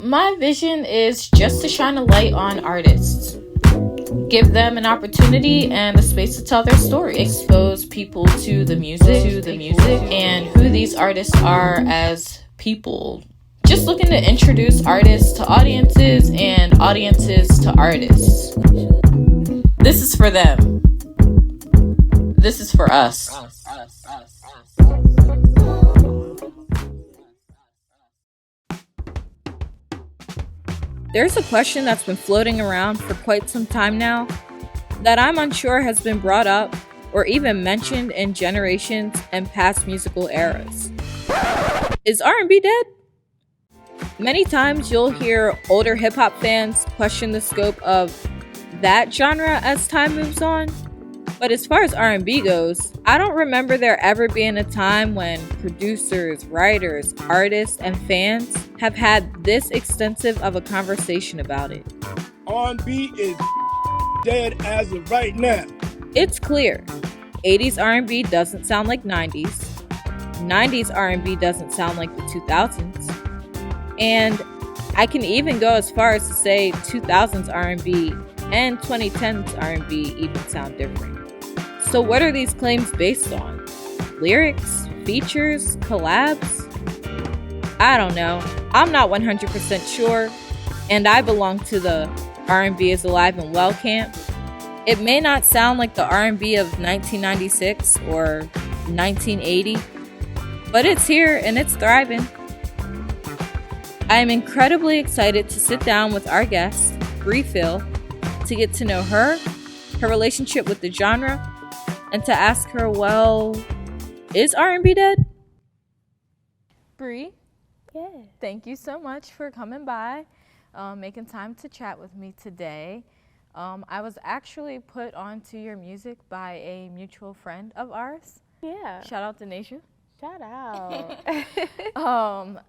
My vision is just to shine a light on artists, give them an opportunity and a space to tell their story, expose people to the music, and who these artists are as people. Just looking to introduce artists to audiences and audiences to artists. This is for them. This is for us. There's a question that's been floating around for quite some time now that I'm unsure has been brought up or even mentioned in generations and past musical eras. Is R&B dead? Many times you'll hear older hip-hop fans question the scope of that genre as time moves on. But as far as R&B goes, I don't remember there ever being a time when producers, writers, artists, and fans have had this extensive of a conversation about it. R&B is dead as of right now. It's clear. 80s R&B doesn't sound like 90s. 90s R&B doesn't sound like the 2000s. And I can even go as far as to say 2000s R&B and 2010s R&B even sound different. So what are these claims based on? Lyrics? Features? Collabs? I don't know. I'm not 100% sure, and I belong to the R&B is alive and well camp. It may not sound like the R&B of 1996 or 1980, but it's here and it's thriving. I am incredibly excited to sit down with our guest, Bri Feel, to get to know her relationship with the genre, and to ask her, well, is R&B dead? Bri, Yeah. thank you so much for coming by, making time to chat with me today. I was actually put onto your music by a mutual friend of ours. Yeah. Shout out to Naisha. Shout out.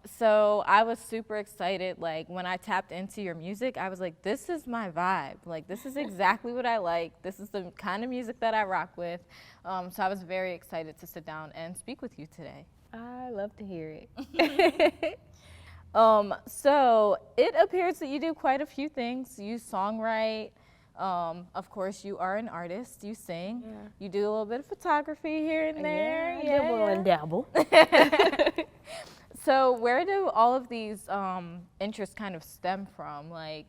So I was super excited. Like when I tapped into your music, I was like, this is my vibe. Like this is exactly what I like. This is the kind of music that I rock with. So I was very excited to sit down and speak with you today. I love to hear it. So it appears that you do quite a few things. You songwrite. Of course, you are an artist. You sing. Yeah. You do a little bit of photography here and there. Yeah, dibble and dabble. So where do all of these interests kind of stem from? Like,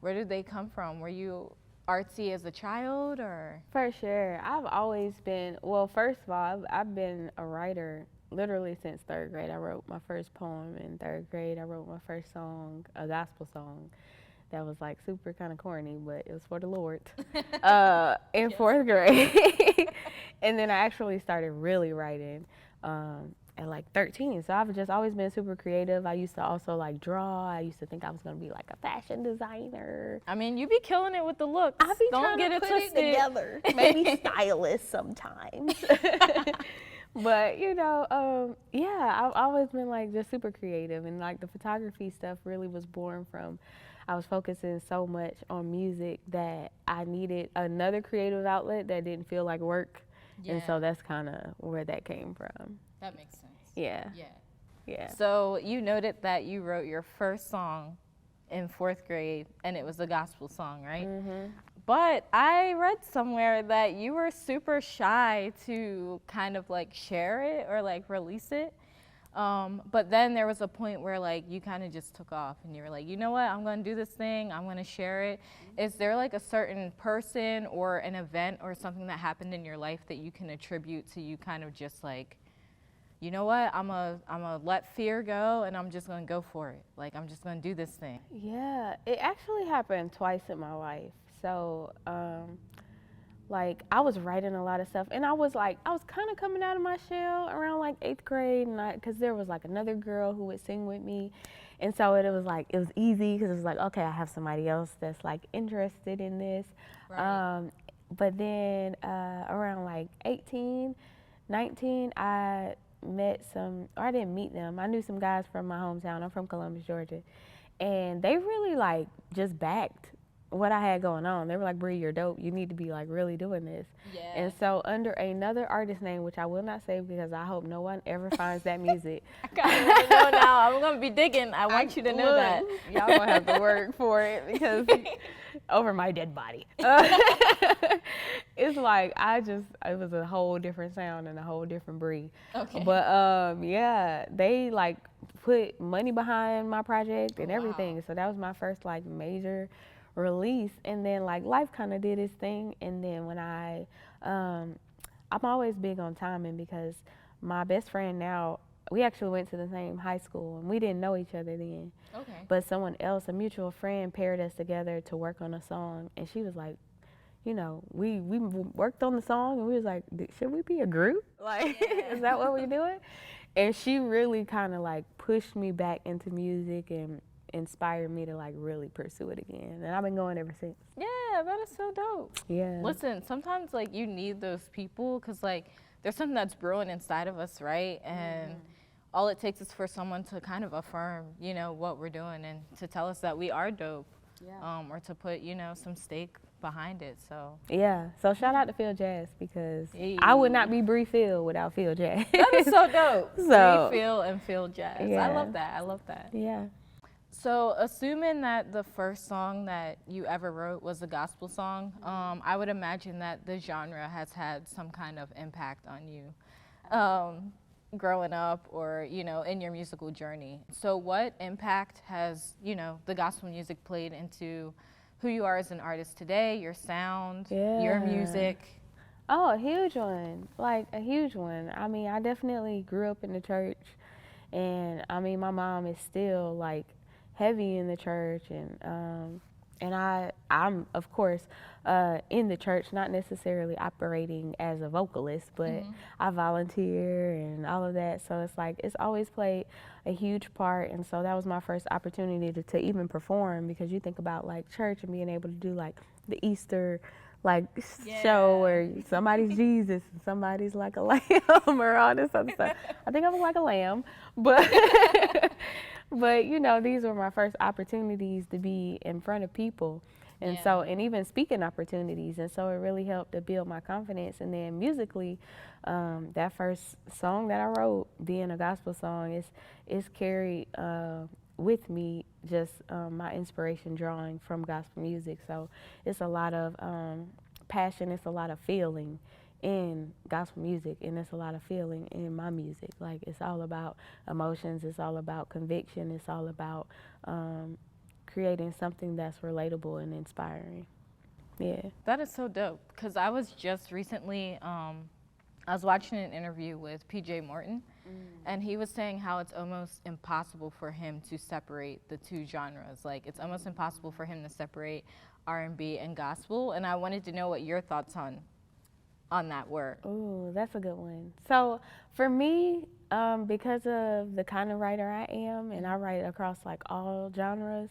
where did they come from? Were you artsy as a child, or? For sure. I've always been, well, first of all, I've been a writer literally since third grade. I wrote my first poem in third grade. I wrote my first song, a gospel song. That was like super kind of corny, but it was for the Lord in fourth grade. And then I actually started really writing at like 13. So I've just always been super creative. I used to also like draw. I used to think I was going to be like a fashion designer. I mean, you be killing it with the looks. I be Don't trying get to it put twisted. it together. Maybe stylist sometimes. But, you know, yeah, I've always been like just super creative. And like the photography stuff really was born from I was focusing so much on music that I needed another creative outlet that didn't feel like work. Yeah. And so that's kind of where that came from. That makes sense. Yeah. Yeah. Yeah. So you noted that you wrote your first song in fourth grade, and it was a gospel song, right? Mm-hmm. But I read somewhere that you were super shy to kind of like share it or like release it. But then there was a point where like you kind of just took off and you were like, you know what, I'm going to do this thing, I'm going to share it. Is there like a certain person or an event or something that happened in your life that you can attribute to you kind of just like, you know what, I'm a let fear go and I'm just going to go for it. Like I'm just going to do this thing. Yeah, it actually happened twice in my life. So, like I was writing a lot of stuff and I was kind of coming out of my shell around like 8th grade, and because there was like another girl who would sing with me, and so it was easy because it was like, okay, I have somebody else that's like interested in this. Right. But then around like 18, 19, I didn't meet them. I knew some guys from my hometown. I'm from Columbus, Georgia, and they really like just backed what I had going on. They were like, Bri, you're dope. You need to be like really doing this. Yeah. And so under another artist name, which I will not say because I hope no one ever finds that music. I kind of want to know now. I'm going to be digging. I want you to know that. Y'all going to have to work for it because over my dead body. It's like, it was a whole different sound and a whole different Bri. Okay. But yeah, they like put money behind my project and everything. So that was my first like major release. And then like life kind of did its thing. And then when I'm always big on timing because my best friend now, we actually went to the same high school and we didn't know each other then. Okay. But someone else, a mutual friend, paired us together to work on a song. And she was like, you know, we worked on the song and we was like, should we be a group? Like, is that what we're doing? And she really kind of like pushed me back into music and inspired me to like really pursue it again. And I've been going ever since. Yeah, that is so dope. Yeah. Listen, sometimes like you need those people because like there's something that's brewing inside of us, right? And all it takes is for someone to kind of affirm, you know, what we're doing and to tell us that we are dope. Yeah. Or to put, you know, some stake behind it. So yeah. So shout out to Phil Jazz because Hey. I would not be Bri Feel without Phil Jazz. That is so dope. So, Bri Feel and Phil Jazz. yeah. I love that. I love that. Yeah. So assuming that the first song that you ever wrote was a gospel song, I would imagine that the genre has had some kind of impact on you growing up or, you know, in your musical journey. So what impact has, you know, the gospel music played into who you are as an artist today, your sound, your music? Oh, a huge one. Like a huge one. I mean, I definitely grew up in the church and I mean, my mom is still like heavy in the church and I'm of course in the church, not necessarily operating as a vocalist, but I volunteer and all of that. So it's like it's always played a huge part. And so that was my first opportunity to even perform because you think about like church and being able to do like the Easter like show where somebody's Jesus and somebody's like a lamb or all this other stuff. I think I was like a lamb, but but you know, these were my first opportunities to be in front of people. And so, and even speaking opportunities. And so it really helped to build my confidence. And then musically, that first song that I wrote, being a gospel song, is carried with me just my inspiration drawing from gospel music. So it's a lot of passion, it's a lot of feeling in gospel music, and it's a lot of feeling in my music. Like it's all about emotions, it's all about conviction, it's all about creating something that's relatable and inspiring. Yeah. That is so dope because I was just recently, I was watching an interview with PJ Morton and he was saying how it's almost impossible for him to separate the two genres. Like it's almost impossible for him to separate R&B and gospel, and I wanted to know what your thoughts on that were. Ooh, that's a good one. So for me, because of the kind of writer I am, and I write across like all genres,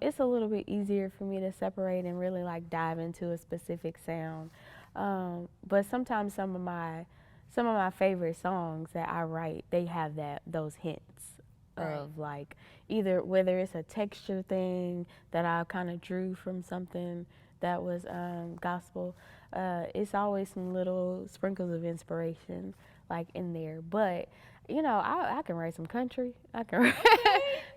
it's a little bit easier for me to separate and really like dive into a specific sound. But sometimes some of my favorite songs that I write, they have those hints of like either whether it's a texture thing that I kind of drew from something that was gospel. It's always some little sprinkles of inspiration like in there. But you know, I can write some country. I can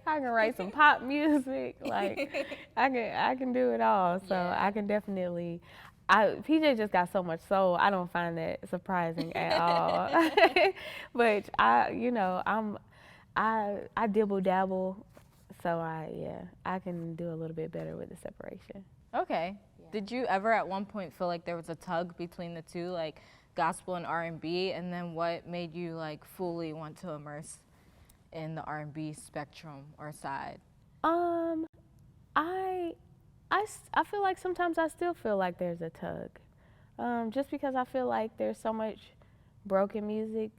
write some pop music. Like I can do it all. So I can definitely. PJ just got so much soul. I don't find that surprising at all. But I dibble dabble. So I can do a little bit better with the separation. Okay. Yeah. Did you ever at one point feel like there was a tug between the two, like gospel and R&B, and then what made you like fully want to immerse in the R&B spectrum or side? I feel like sometimes I still feel like there's a tug, just because I feel like there's so much broken music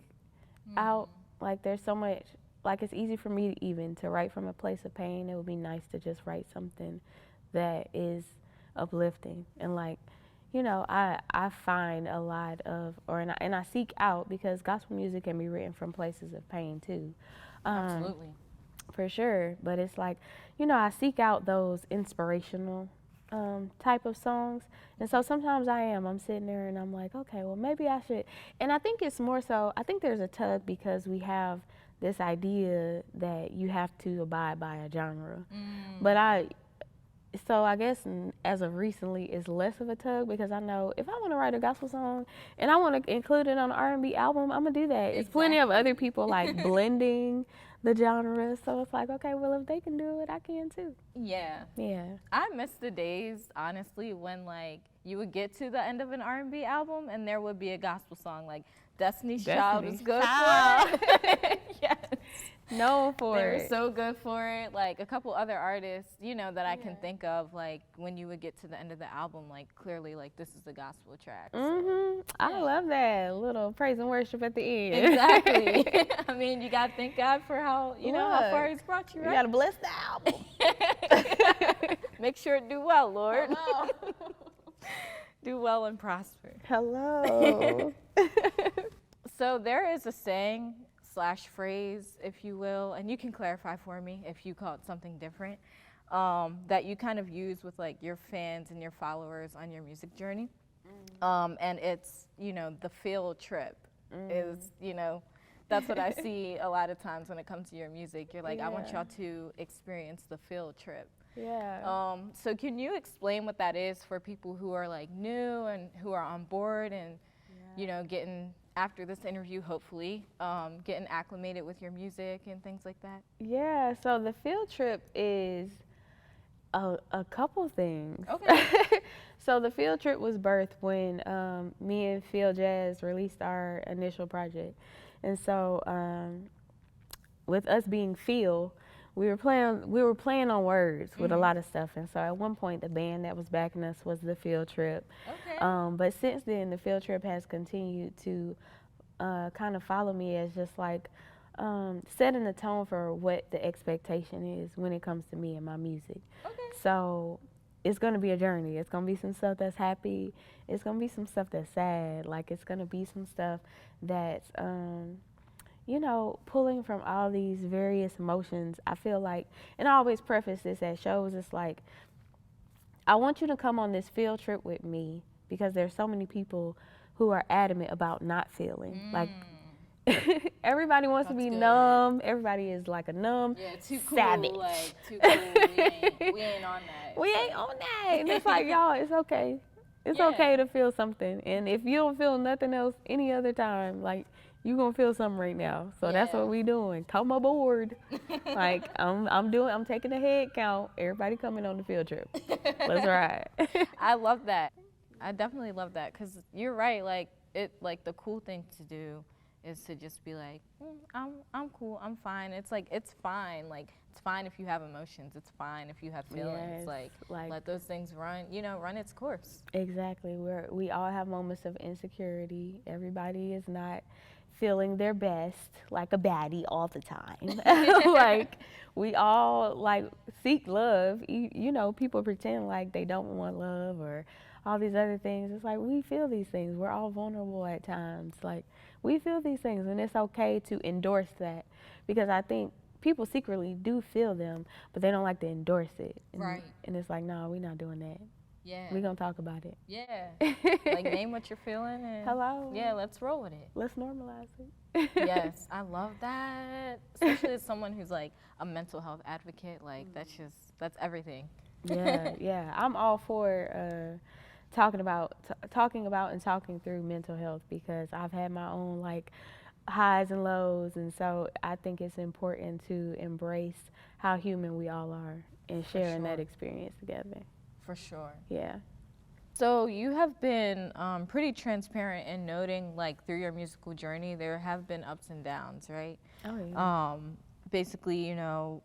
out. Like there's so much. Like it's easy for me even to write from a place of pain. It would be nice to just write something that is uplifting and like, you know, I find a lot of, and I seek out, because gospel music can be written from places of pain too. Absolutely. For sure. But it's like, you know, I seek out those inspirational type of songs. And so sometimes I'm sitting there and I'm like, okay, well, maybe I should. And I think it's more so, I think there's a tug because we have this idea that you have to abide by a genre. But so I guess as of recently, it's less of a tug because I know if I want to write a gospel song and I want to include it on an R&B album, I'm gonna do that. It's plenty of other people like blending the genres, so it's like, okay, well if they can do it, I can too. Yeah. Yeah. I miss the days, honestly, when like you would get to the end of an R&B album and there would be a gospel song like Destiny's Child was good for it. Yes. Known for They it. were so good for it. Like a couple other artists, you know, that I can think of, like when you would get to the end of the album, like clearly like this is the gospel track. So. I love that. A little praise and worship at the end. Exactly. I mean, you gotta thank God for how, you know, how far he's brought you, right? You gotta bless the album. Make sure it do well, Lord. Do well and prosper. Hello. So there is a saying / phrase, if you will, and you can clarify for me if you call it something different, that you kind of use with like your fans and your followers on your music journey. And it's, you know, the field trip is, you know, that's what I see a lot of times when it comes to your music. You're like, I want y'all to experience the field trip. Yeah. So can you explain what that is for people who are like new and who are on board and, you know, getting, after this interview, hopefully, getting acclimated with your music and things like that? Yeah, so the field trip is a couple things. Okay. So the field trip was birthed when me and Feel Jazz released our initial project. And so with us being Feel, we were playing on words with a lot of stuff. And so at one point, the band that was backing us was the field trip. Okay. But since then, the field trip has continued to kind of follow me as just like setting the tone for what the expectation is when it comes to me and my music. Okay. So it's going to be a journey. It's going to be some stuff that's happy. It's going to be some stuff that's sad. Like it's going to be some stuff that's, you know, pulling from all these various emotions. I feel like, and I always preface this at shows, it's like, I want you to come on this field trip with me because there's so many people who are adamant about not feeling. Like, everybody wants to be numb. Everybody is like a numb savage. Cool, like, too cool. We ain't on that. We ain't on that. And it's like, y'all, it's okay. It's okay to feel something. And if you don't feel nothing else any other time, like, you gonna feel something right now. So that's what we doing. Come aboard. Like, I'm taking a head count. Everybody coming on the field trip. Let's ride. I love that. I definitely love that because you're right. Like the cool thing to do is to just be like, I'm cool, I'm fine. It's like, it's fine. Like, it's fine if you have emotions. It's fine if you have feelings. Yes, like let those things run its course. Exactly. We all have moments of insecurity. Everybody is not feeling their best like a baddie all the time. Like, we all like seek love. You know, people pretend like they don't want love or all these other things. It's like, we feel these things. We're all vulnerable at times. Like, we feel these things, and it's okay to endorse that because I think people secretly do feel them, but they don't like to endorse it. And, and it's like, no, we're not doing that. Yeah. We're going to talk about it. Yeah. Like, name what you're feeling. And hello. Yeah, let's roll with it. Let's normalize it. Yes, I love that. Especially as someone who's like a mental health advocate. Like, that's everything. Yeah. I'm all for talking about and talking through mental health because I've had my own like highs and lows, and so I think it's important to embrace how human we all are and sharing that experience together. For sure. Yeah. So you have been pretty transparent in noting, like, through your musical journey, there have been ups and downs, right? Oh, yeah. Basically, you know,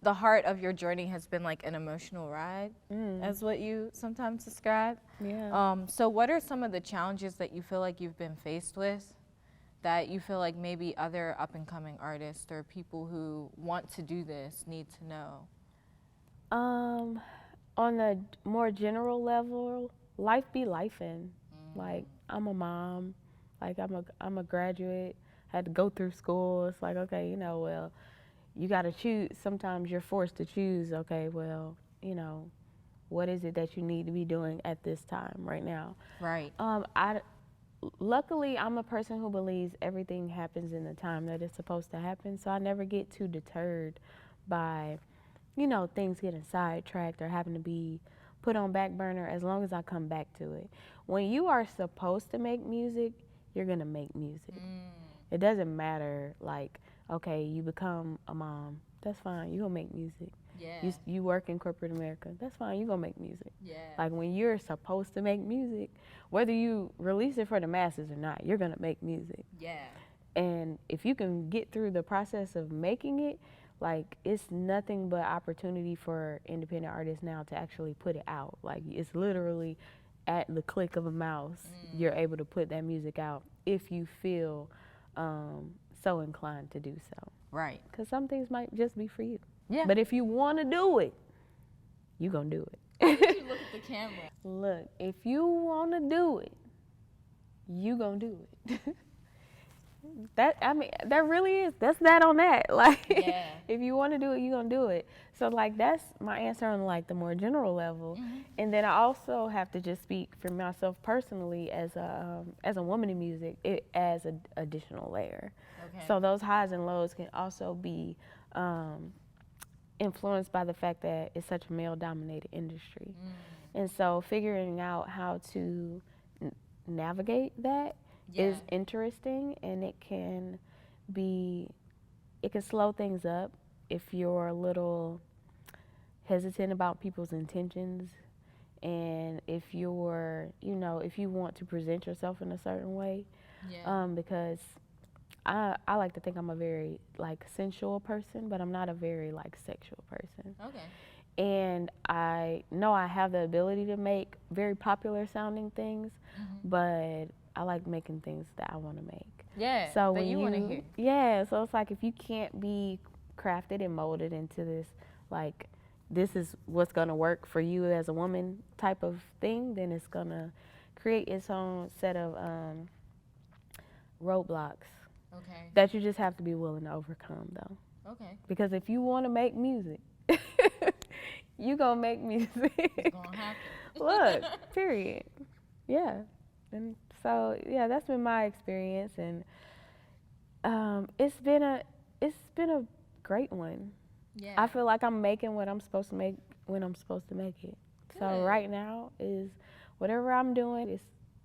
the heart of your journey has been like an emotional ride, as what you sometimes describe. Yeah. So what are some of the challenges that you feel like you've been faced with that you feel like maybe other up-and-coming artists or people who want to do this need to know? On a more general level, life be lifing. Like, I'm a mom. Like, I'm a graduate. Had to go through school. It's like, okay, you know, well, you got to choose. Sometimes you're forced to choose. Okay, well, you know, what is it that you need to be doing at this time right now? Right. Luckily, I'm a person who believes everything happens in the time that it's supposed to happen, so I never get too deterred by, you know, things getting sidetracked or having to be put on back burner as long as I come back to it. When you are supposed to make music, you're going to make music. It doesn't matter, like, okay, you become a mom. That's fine. You're going to make music. Yeah. You work in corporate America. That's fine. You're going to make music. Yeah. Like, when you're supposed to make music, whether you release it for the masses or not, you're going to make music. Yeah. And if you can get through the process of making it, like, it's nothing but opportunity for independent artists now to actually put it out. Like, it's literally at the click of a mouse, you're able to put that music out if you feel so inclined to do so. Right. Because some things might just be for you. Yeah. But if you want to do it, you gonna do it. Why don't you look at the camera? Look, if you want to do it, you gonna do it. That really is. That's that on that. Like, yeah. If you want to do it, you gonna do it. So, like, that's my answer on, like, the more general level. And then I also have to just speak for myself personally as a woman in music, it as an additional layer. Okay. So those highs and lows can also be influenced by the fact that it's such a male-dominated industry. And so figuring out how to navigate that is interesting, and it can slow things up if you're a little hesitant about people's intentions, and if you're, you know, if you want to present yourself in a certain way. Because I like to think I'm a very, like, sensual person, but I'm not a very, like, sexual person. Okay. And I know I have the ability to make very popular sounding things, but I like making things that I want to make. Yeah, so that you want to hear. Yeah, so it's like if you can't be crafted and molded into this, like, this is what's going to work for you as a woman type of thing, then it's going to create its own set of roadblocks. Okay. That you just have to be willing to overcome, though. Okay. Because if you want to make music, you gonna make music. It's gonna happen. Look, period. Yeah. And so, yeah, that's been my experience, and it's been a great one. Yeah. I feel like I'm making what I'm supposed to make when I'm supposed to make it. Good. So right now is whatever I'm doing is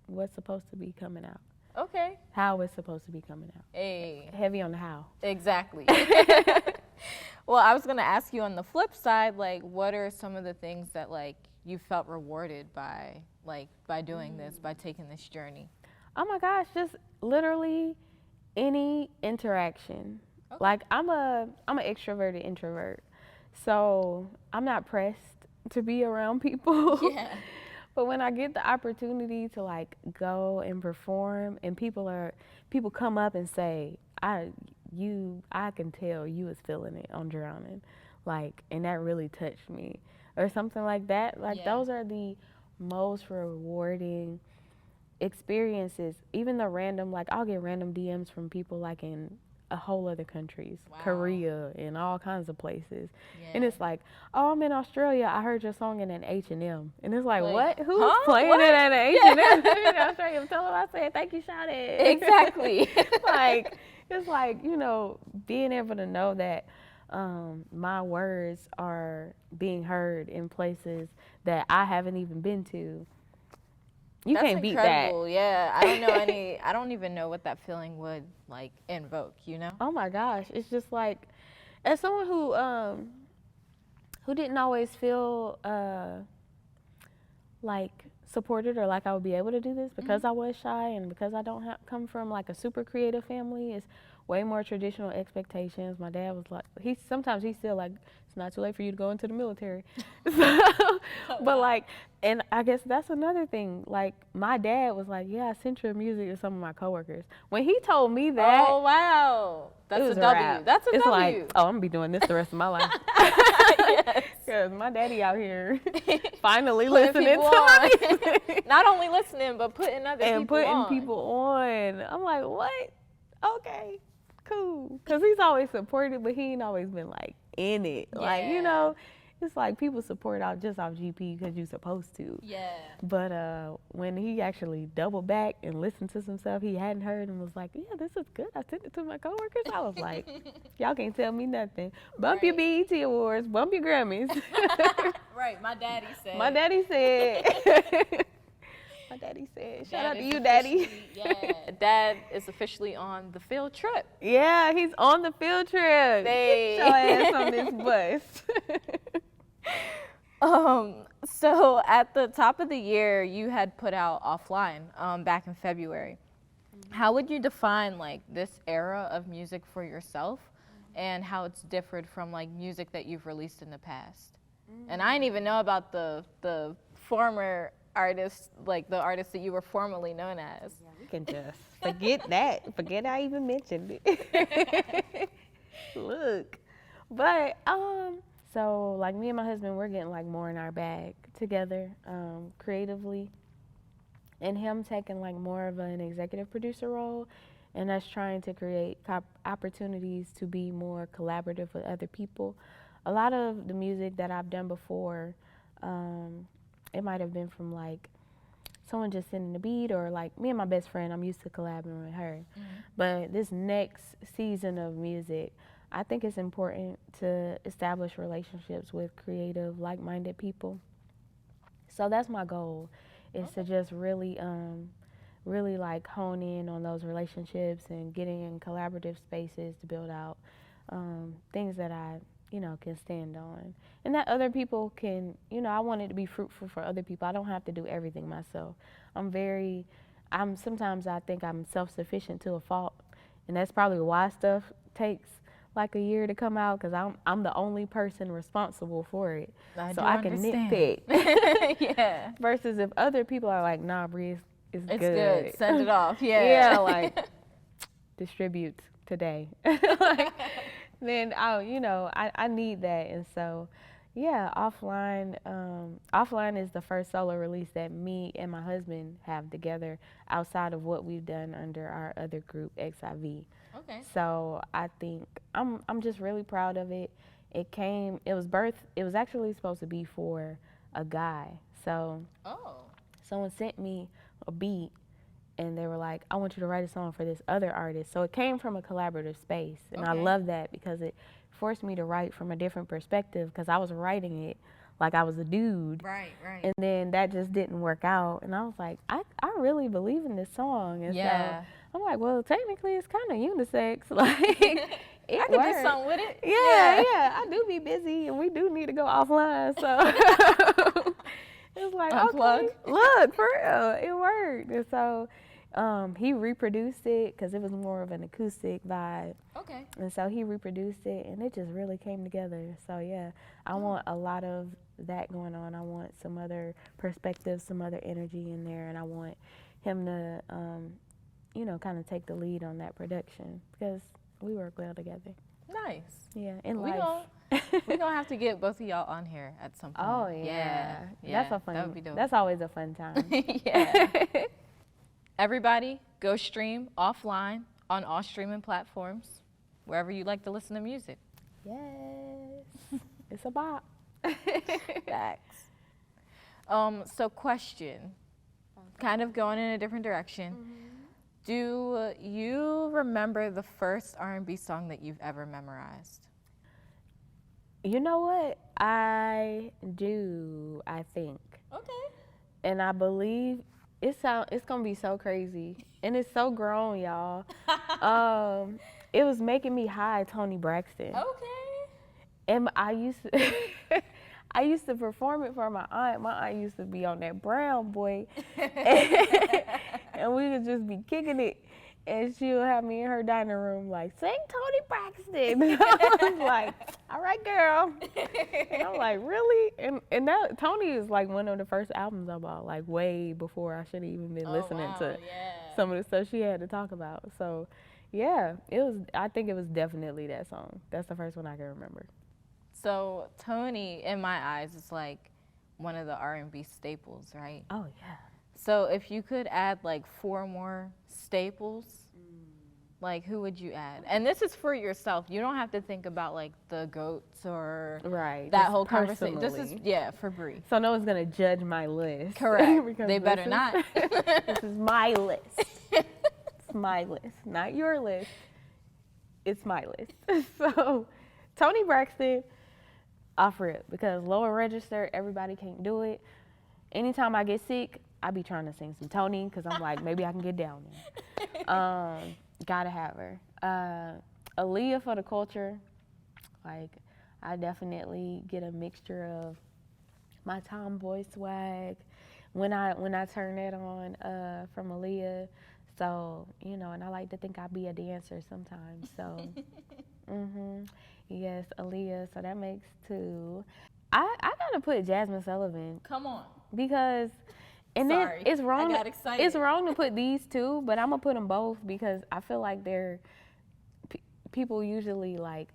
what's supposed to be coming out. Okay. How it's supposed to be coming out. Hey. Heavy on the how. Exactly. Well, I was gonna ask you on the flip side, like, what are some of the things that, like, you felt rewarded by, like, by doing this, by taking this journey? Oh my gosh, just literally any interaction. Okay. Like, I'm an extroverted introvert, so I'm not pressed to be around people. Yeah. But when I get the opportunity to, like, go and perform, and people come up and say, I can tell you was feeling it on Drowning, like, and that really touched me, or something like that. Like, those are the most rewarding experiences. Even the random, like, I'll get random DMs from people, like, in a whole other countries, Korea, and all kinds of places. And it's like, oh, I'm in Australia, I heard your song in an H&M. And it's like what? Who's playing it at an H&M? In Australia? Tell them I said, thank you, shout it. Exactly. Like, it's like, you know, being able to know that my words are being heard in places that I haven't even been to. You can't beat that. That's incredible. Yeah, I don't even know what that feeling would, like, invoke, you know? Oh my gosh, it's just like, as someone who didn't always feel like supported, or like I would be able to do this because I was shy, and because I don't come from, like, a super creative family. It's way more traditional expectations. My dad was like, sometimes he's still like, it's not too late for you to go into the military. But, like, and I guess that's another thing. Like, my dad was like, yeah, I sent your music to some of my coworkers. When he told me that, oh wow, that's a W. That's a it's W. Like, oh, I'm gonna be doing this the rest of my life. Yes. Because my daddy out here finally listening to my music. Not only listening, but putting other people on. And putting people on. I'm like, what? Okay, cool. Because he's always supported, but he ain't always been, like, in it. Yeah. Like, you know, it's like people support out just off GP because you're supposed to. Yeah. But when he actually doubled back and listened to some stuff he hadn't heard and was like, yeah, this is good. I sent it to my coworkers. I was like, y'all can't tell me nothing. Bump your BET Awards, bump your Grammys. Right, my daddy said. My daddy said. My daddy said, shout out to you, Daddy. Yeah, Dad is officially on the field trip. Yeah, he's on the field trip. Hey. Get your ass on this bus. So at the top of the year, you had put out Offline back in February. How would you define like this era of music for yourself and how it's differed from like music that you've released in the past? And I didn't even know about the former artists, like the artists that you were formerly known as. Yeah, we can just forget that. Forget I even mentioned it. Look. But so like me and my husband, we're getting like more in our bag together, creatively. And him taking like more of an executive producer role, and us trying to create opportunities to be more collaborative with other people. A lot of the music that I've done before, it might have been from like someone just sending the beat, or like me and my best friend, I'm used to collabing with her. But this next season of music, I think it's important to establish relationships with creative, like-minded people. So that's my goal, is to just really, really like hone in on those relationships and getting in collaborative spaces to build out things that I can stand on. And that other people can, I want it to be fruitful for other people. I don't have to do everything myself. Sometimes I think I'm self-sufficient to a fault. And that's probably why stuff takes like a year to come out, because I'm the only person responsible for it. I can nitpick. Yeah. Versus if other people are like, nah, Bri, it's good. Send it off. Yeah. Yeah, like distribute today. Like, then I need that. And so yeah, Offline is the first solo release that me and my husband have together outside of what we've done under our other group, XIV. Okay. So I think I'm just really proud of it. It was actually supposed to be for a guy. So someone sent me a beat and they were like, I want you to write a song for this other artist. So it came from a collaborative space. And I love that because it forced me to write from a different perspective, because I was writing it like I was a dude. Right. And then that just didn't work out. And I was like, I really believe in this song. And so I'm like, well, technically it's kind of unisex. Like, I could do something with it. Yeah, I do be busy and we do need to go offline. So it's like, unplug. Okay, look, for real, it worked. And so he reproduced it because it was more of an acoustic vibe. Okay. And so he reproduced it and it just really came together. So yeah, I want a lot of that going on. I want some other perspective, some other energy in there, and I want him to, kind of take the lead on that production because we work well together. Nice. Yeah, in We're gonna have to get both of y'all on here at some point. Oh yeah. That's a fun. That would be dope. That's always a fun time. Yeah. Everybody, go stream Offline on all streaming platforms, wherever you like to listen to music. Yes. It's a bop. Facts. So question, kind of going in a different direction. Do you remember the first R&B song that you've ever memorized? You know what? I do, I think. Okay. And I believe it's gonna be so crazy. And it's so grown, y'all. It was Making Me High, Toni Braxton. Okay. And I used to perform it for my aunt. My aunt used to be on that brown boy. And we would just be kicking it. And she would have me in her dining room like, sing Toni Braxton. And I was like, all right, girl. And I'm like, really? And that Toni is like one of the first albums I bought, like way before I should have even been listening to some of the stuff she had to talk about. So yeah, I think it was definitely that song. That's the first one I can remember. So Toni, in my eyes, is like one of the R&B staples, right? Oh yeah. So if you could add like 4 more staples, Like, who would you add? And this is for yourself. You don't have to think about, like, the goats or that whole conversation. This is, for Bri. So no one's going to judge my list. Correct. They better not. This is my list. It's my list, not your list. It's my list. So Toni Braxton, offer it, because lower register, everybody can't do it. Anytime I get sick, I be trying to sing some Toni, because I'm like, maybe I can get down there. Gotta have her. Aaliyah for the culture. Like, I definitely get a mixture of my tomboy swag when I turn that on from Aaliyah. So, you know, and I like to think I be a dancer sometimes. So, yes, Aaliyah. So that makes 2. I gotta put Jasmine Sullivan. Come on. Because, and Sorry, then it's wrong. I got excited. It's wrong to put these 2, but I'm gonna put them both because I feel like they're people usually like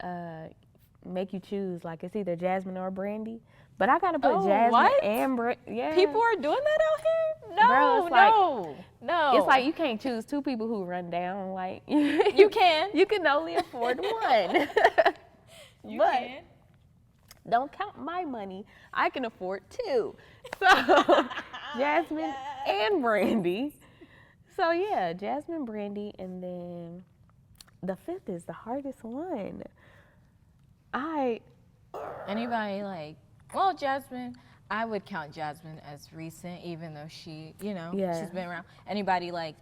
make you choose, like it's either Jasmine or Brandy. But I gotta put Jasmine and Brandy. Yeah. People are doing that out here? No, bro, it's no. It's like you can't choose 2 people who run down. Like you can. You can only afford one. You can. Don't count my money. I can afford 2. So Jasmine and Brandy. So yeah, Jasmine, Brandy, and then the 5th is the hardest one. Anybody like, well, Jasmine, I would count Jasmine as recent, even though she, you know, she's been around. Anybody like,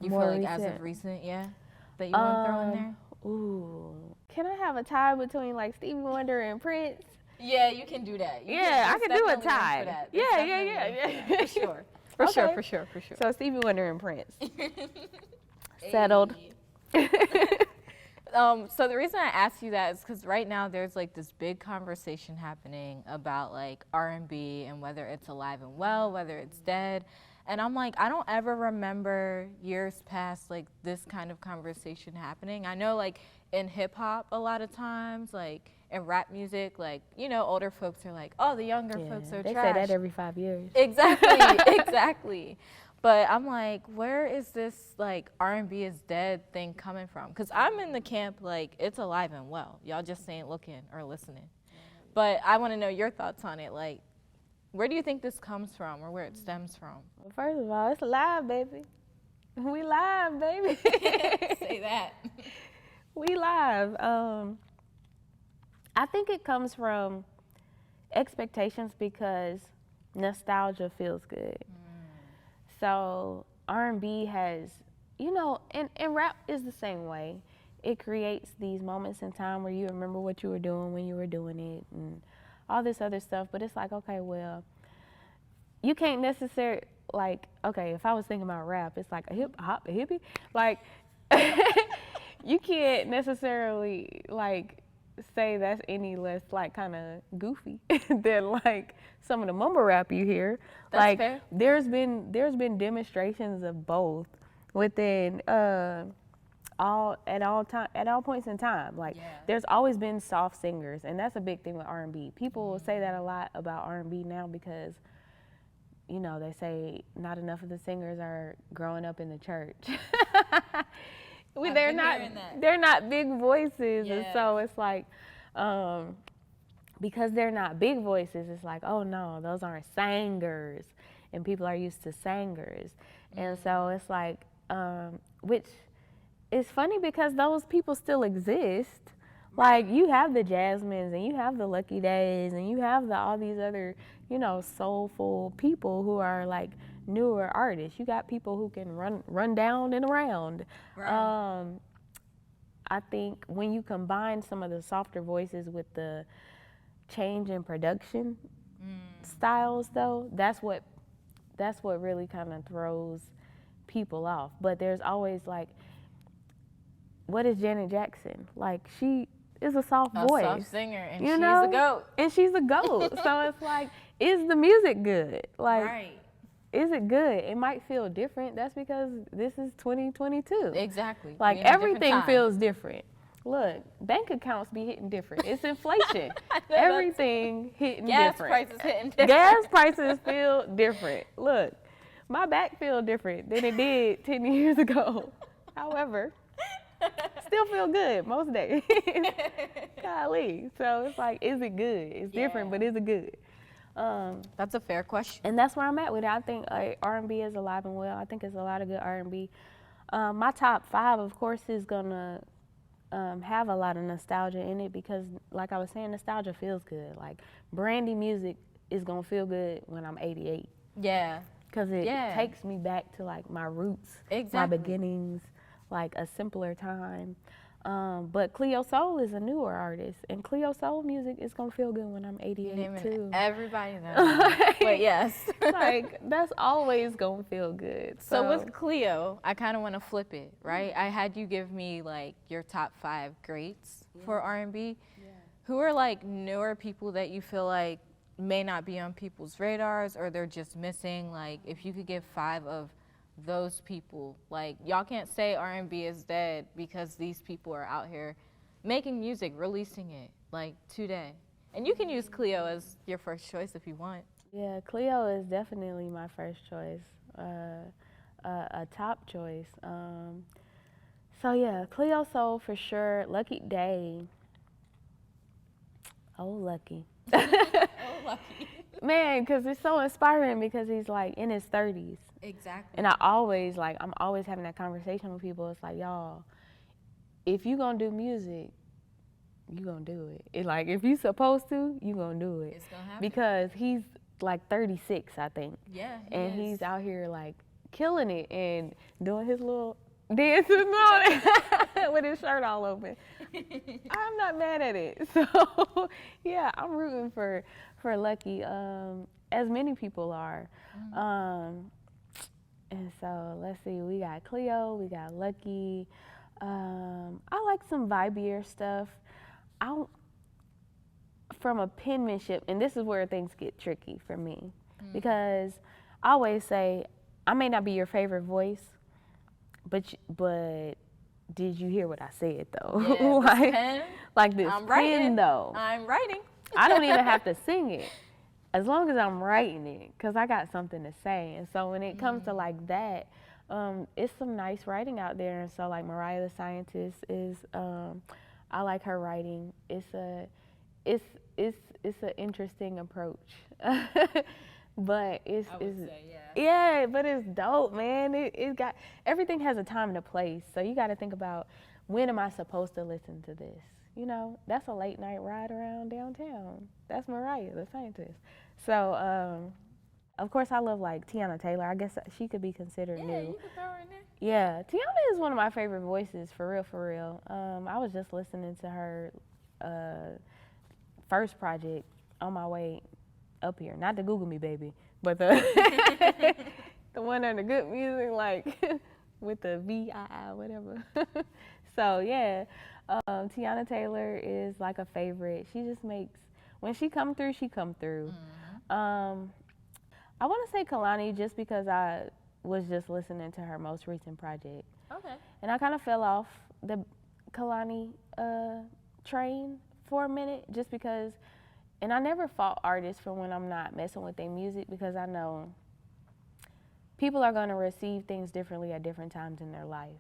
you More feel like recent. as of recent, that you want to throw in there? Ooh. Can I have a tie between like Stevie Wonder and Prince? Yeah, you can do that. I can do a tie. Yeah. For sure. So Stevie Wonder and Prince. Settled. So the reason I asked you that is because right now there's like this big conversation happening about like R&B and whether it's alive and well, whether it's dead. And I'm like, I don't ever remember years past like this kind of conversation happening. I know like in hip hop a lot of times, like in rap music, like, you know, older folks are like, oh, the younger folks are they trash. say that every 5 years. Exactly. But I'm like, where is this like R&B is dead thing coming from? Because I'm in the camp like it's alive and well. Y'all just ain't looking or listening. But I want to know your thoughts on it. Like, where do you think this comes from or where it stems from? Well, first of all, it's live, baby. We live, baby. Say that. We live. I think it comes from expectations because nostalgia feels good. So R&B has, you know, and rap is the same way. It creates these moments in time where you remember what you were doing when you were doing it and all this other stuff. But it's like, okay, well, you can't necessarily, like, okay, if I was thinking about rap, it's like a hip hop, a hippie. Like, you can't necessarily, like, say that's any less, like, kind of goofy than, like, some of the mumble rap you hear. That's like, fair. there's been demonstrations of both within all points in time. Like, there's always been soft singers, and that's a big thing with R&B. People will say that a lot about R&B now because, you know, they say not enough of the singers are growing up in the church. They're not big voices, and so it's like, because they're not big voices, it's like, oh no, those aren't singers, and people are used to singers, and so it's like, which is funny because those people still exist. Like, you have the Jasmines, and you have the Lucky Days, and you have all these other, you know, soulful people who are like newer artists. You got people who can run down and around. Right. I think when you combine some of the softer voices with the change in production styles, though, that's what really kind of throws people off. But there's always like, what is Janet Jackson? Like, she is a soft voice. A soft singer, and she's a goat. And she's a goat. So it's like, is the music good? Like, right. Is it good? It might feel different. That's because this is 2022. Exactly. Like, everything feels different. Look, bank accounts be hitting different. It's inflation. Everything hitting different. Gas prices hitting different. Gas prices feel different. Look, my back feel different than it did 10 years ago. However, Still feel good most days. Golly. So it's like, is it good? It's different, but is it good? That's a fair question. And that's where I'm at with it. I think R&B is alive and well. I think it's a lot of good R&B. My top 5, of course, is gonna have a lot of nostalgia in it because, like I was saying, nostalgia feels good. Like Brandy music is gonna feel good when I'm 88. Yeah. Because it takes me back to like my roots, my beginnings, like a simpler time. But Cleo Soul is a newer artist, and Cleo Soul music is gonna feel good when I'm 88 too. Everybody knows. But yes. Like that's always gonna feel good. So with Cleo, I kind of want to flip it, right? I had you give me like your top 5 greats for R&B. Yeah. Who are like newer people that you feel like may not be on people's radars or they're just missing? Like if you could give 5 of those people, like y'all can't say R&B is dead because these people are out here making music, releasing it like today. And you can use Cleo as your first choice if you want. Yeah, Cleo is definitely my first choice, a top choice. So yeah, Cleo Soul for sure. Lucky Day. Oh, Lucky. Oh, Lucky. Man, because it's so inspiring because he's like in his 30s. Exactly. And I'm always having that conversation with people. It's like, y'all, if you gonna do music, you gonna do it. It's like, if you supposed to, you gonna do it. It's gonna happen. Because he's like 36, I think. Yeah, he's out here like killing it and doing his little dances and all that with his shirt all open. I'm not mad at it. So yeah, I'm rooting for Lucky, as many people are. And so let's see, we got Cleo, we got Lucky. I like some vibier stuff. From a penmanship, and this is where things get tricky for me, because I always say, I may not be your favorite voice, but did you hear what I said though? Yeah, like this I'm pen writing. though. I'm writing. I don't even have to sing it, as long as I'm writing it, because I got something to say. And so when it comes to like that, it's some nice writing out there. And so like Mariah the Scientist is, I like her writing. It's an interesting approach. But but it's dope, man. It got, everything has a time and a place. So you got to think about, when am I supposed to listen to this? You know, that's a late night ride around downtown. That's Mariah the Scientist. So, of course, I love like Tiana Taylor. I guess she could be considered new. Yeah, you could throw her in there. Yeah, Tiana is one of my favorite voices, for real. I was just listening to her first project on my way up here. Not the Google Me Baby, but the the one under Good Music, like with the VII, whatever. So yeah, Tiana Taylor is like a favorite. She just makes, when she come through, she come through. I want to say Kalani just because I was just listening to her most recent project. Okay. And I kind of fell off the Kalani train for a minute just because, and I never fault artists for when I'm not messing with their music, because I know people are going to receive things differently at different times in their life.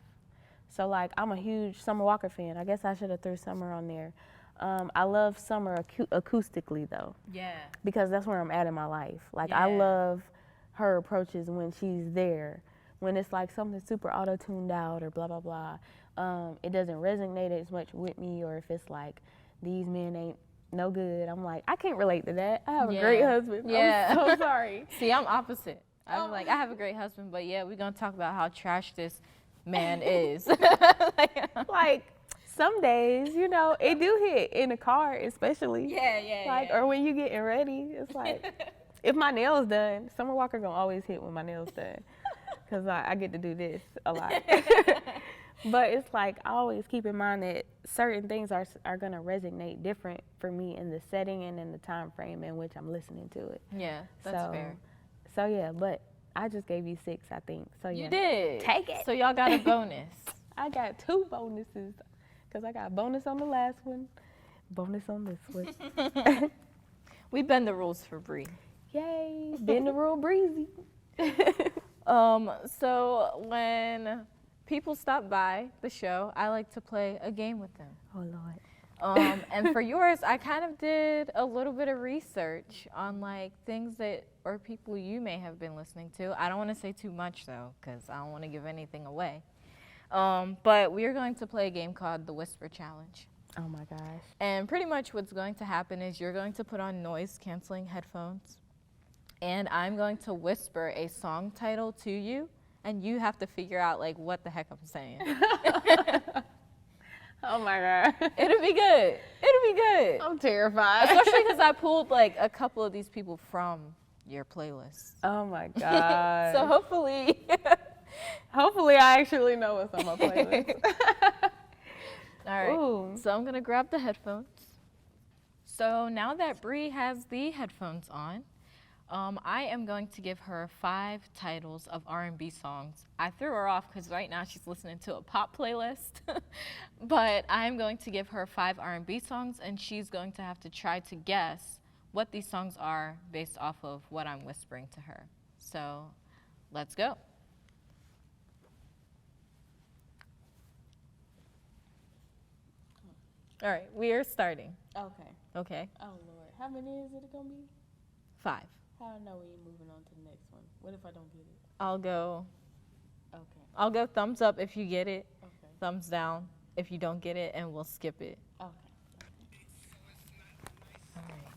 So like, I'm a huge Summer Walker fan. I guess I should have threw Summer on there. I love Summer acoustically though. Yeah. Because that's where I'm at in my life. Like I love her approaches when she's there. When it's like something super auto-tuned out or blah, blah, blah. It doesn't resonate as much with me, or if it's like, these men ain't no good. I'm like, I can't relate to that. I have a great husband. Yeah. I'm so sorry. See, I'm opposite. I'm like, I have a great husband, but yeah, we're going to talk about how trash this man is. Like, some days, you know, it do hit in the car, especially. Yeah. Or when you getting ready, it's like, if my nails done, Summer Walker gonna always hit when my nails done, because I get to do this a lot. But it's like, I always keep in mind that certain things are gonna resonate different for me in the setting and in the time frame in which I'm listening to it. Yeah, that's fair. So yeah, but I just gave you 6, I think. So yeah. You did. Take it. So y'all got a bonus. I got 2 bonuses. Because I got a bonus on the last one, bonus on this one. We bend the rules for Bri. Yay, bend the rule breezy. So when people stop by the show, I like to play a game with them. Oh, Lord. And for yours, I kind of did a little bit of research on like things that or people you may have been listening to. I don't want to say too much though, because I don't want to give anything away. But we're going to play a game called the Whisper Challenge. Oh my gosh. And pretty much what's going to happen is you're going to put on noise canceling headphones, and I'm going to whisper a song title to you, and you have to figure out like what the heck I'm saying. Oh my God. It'll be good. It'll be good. I'm terrified. Especially because I pulled like a couple of these people from your playlist. Oh my God. So hopefully. Hopefully I actually know what's on my playlist. All right. Ooh. So I'm going to grab the headphones. So now that Bri has the headphones on, I am going to give her 5 titles of R&B songs. I threw her off because right now she's listening to a pop playlist. But I'm going to give her 5 R&B songs, and she's going to have to try to guess what these songs are based off of what I'm whispering to her. So let's go. All right, we are starting. Okay. Okay, Oh Lord. How many is it gonna be? 5. How I know when you're moving on to the next one? What if I don't get it? I'll go thumbs up if you get it, Okay. thumbs down if you don't get it, and we'll skip it. Okay. All right.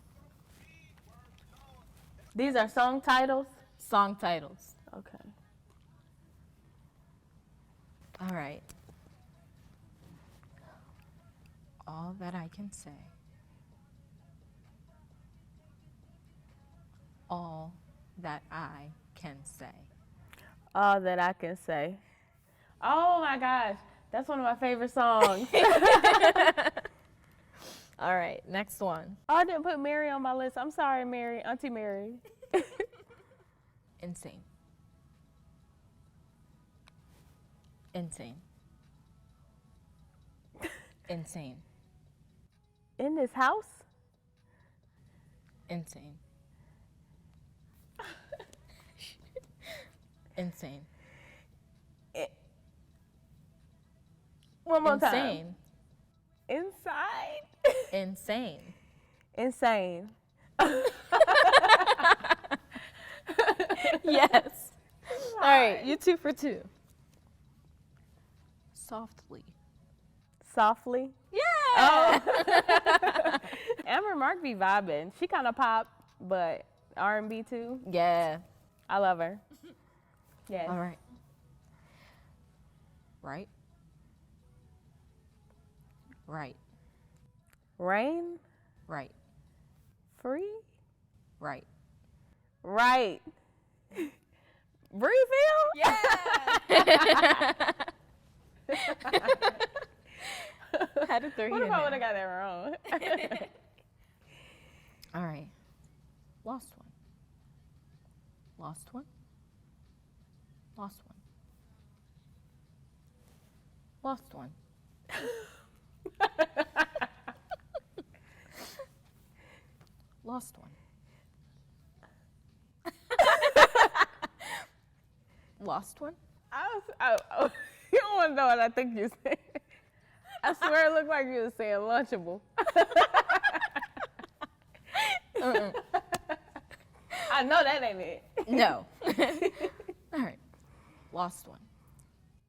These are song titles? Song titles. Okay. All right. All that I can say. All that I can say. All that I can say. Oh my gosh. That's one of my favorite songs. All right, next one. Oh, I didn't put Mary on my list. I'm sorry, Mary. Auntie Mary. Insane. Insane. Insane. In this house? Insane. Insane. One more time. Insane. Inside? Insane. Insane. Yes. All right, you 2 for 2. Softly. Softly? Yeah. Oh. Amber Mark be vibing. She kind of pop, but R&B too. Yeah. I love her. Yes. All right. Right. Right. Rain? Right. Free? Right. Right. Bri Feel? Yeah. Had to throw you What in if I would there. have got that wrong? All right. Lost one. Lost one. Lost one. Lost one. Lost one. Lost one? You don't want to know what I think you said. I swear it looked like you were saying Lunchable. I know that ain't it. No. All right. Lost one.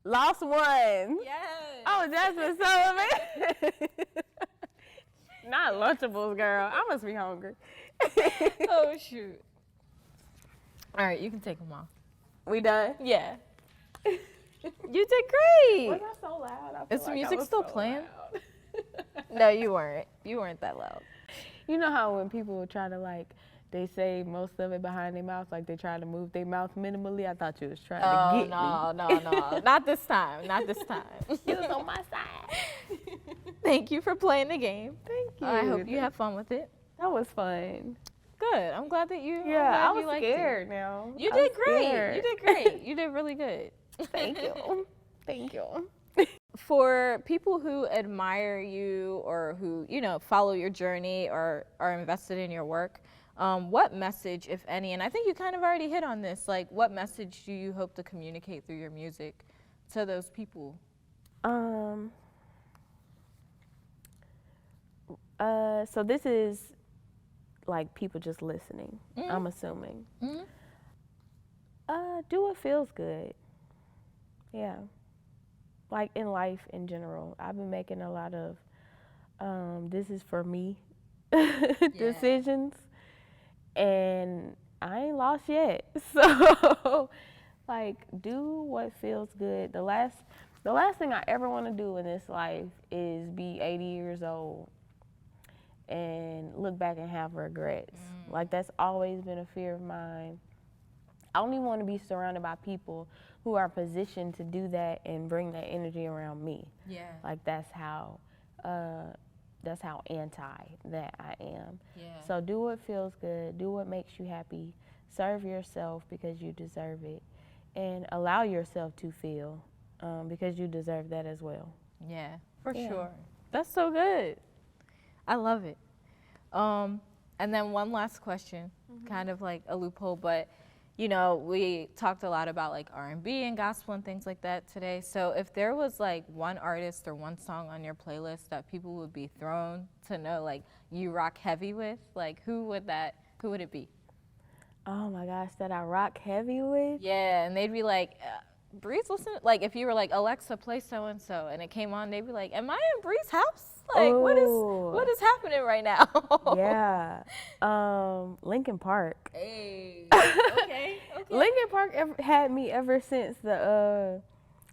Lost one. Yes. Oh, Jasmine Sullivan. Not Lunchables, girl. I must be hungry. Oh, shoot. All right, you can take them off. We done? Yeah. You did great. Was I so loud? I feel Is the like I music was still so playing? loud. No, you weren't. You weren't that loud. You know how when people try to they say most of it behind their mouth, like they try to move their mouth minimally? I thought you was trying to get me. No. Not this time. Not this time. You was on my side. Thank you for playing the game. Thank you. I hope you have fun with it. That was fun. Good. I'm glad that you. Yeah, I you was liked scared it. now. You I did was great. scared. You did great. You did really good. Thank you. Thank you. For people who admire you or who, follow your journey or are invested in your work, what message, if any, and I think you kind of already hit on this, like what message do you hope to communicate through your music to those people? So this is like people just listening, I'm assuming. Do what feels good. Yeah. Like in life in general. I've been making a lot of this is for me decisions, and I ain't lost yet. So like do what feels good. The last thing I ever want to do in this life is be 80 years old and look back and have regrets. Like that's always been a fear of mine. I only want to be surrounded by people who are positioned to do that and bring that energy around me. Yeah. Like that's how anti that I am. Yeah. So do what feels good, do what makes you happy, serve yourself because you deserve it, and allow yourself to feel because you deserve that as well. Yeah, for sure. That's so good. I love it. And then one last question, kind of like a loophole, but you know, we talked a lot about like R&B and gospel and things like that today. So if there was like one artist or one song on your playlist that people would be thrown to know like you rock heavy with, like who would it be? Oh my gosh, that I rock heavy with? Yeah, and they'd be like, Bri's listening. Like if you were like, Alexa, play so and so, and it came on, they'd be like, am I in Bri's house? Like what is happening right now? Yeah, Linkin Park. Hey, okay. Linkin Park had me ever since the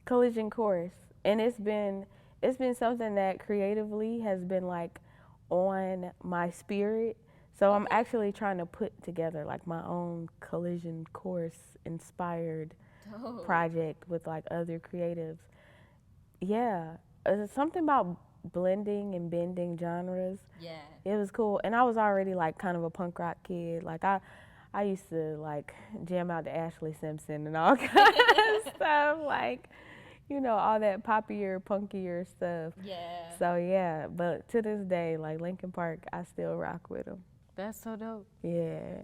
Collision course, and it's been something that creatively has been like on my spirit. So I'm actually trying to put together like my own Collision course inspired project with like other creatives. Yeah, it's something about blending and bending genres. Yeah. It was cool. And I was already like kind of a punk rock kid. Like I used to like jam out to Ashley Simpson and all kinds of stuff. Like, you know, all that poppier, punkier stuff. Yeah. So yeah, but to this day, like Linkin Park, I still rock with them. That's so dope. Yeah.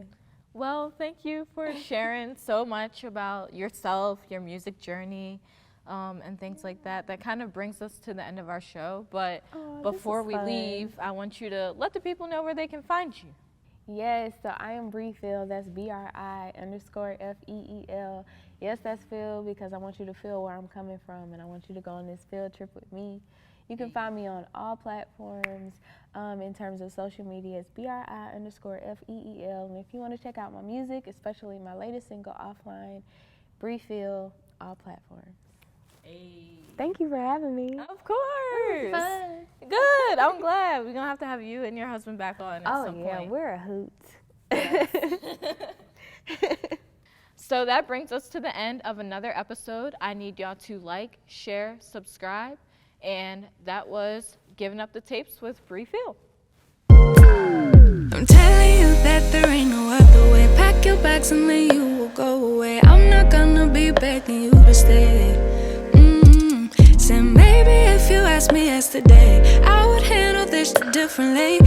Well, thank you for sharing so much about yourself, your music journey, and things like that. That kind of brings us to the end of our show. But before we leave, I want you to let the people know where they can find you. Yes, so I am Bri Feel. That's BRI_FEEL. Yes, that's Feel because I want you to feel where I'm coming from, and I want you to go on this field trip with me. You can find me on all platforms. In terms of social media, it's BRI_FEEL. And if you want to check out my music, especially my latest single, Offline, Bri Feel, all platforms. Hey. Thank you for having me. Of course. Fun. Good. I'm glad. We're going to have you and your husband back on at some point. Oh, yeah. We're a hoot. So that brings us to the end of another episode. I need y'all to like, share, subscribe. And that was Giving Up the Tapes with Bri Feel. I'm telling you that there ain't no other way. Pack your bags and then you will go away. I'm not gonna be begging you to stay. Said maybe if you asked me yesterday, I would handle this differently.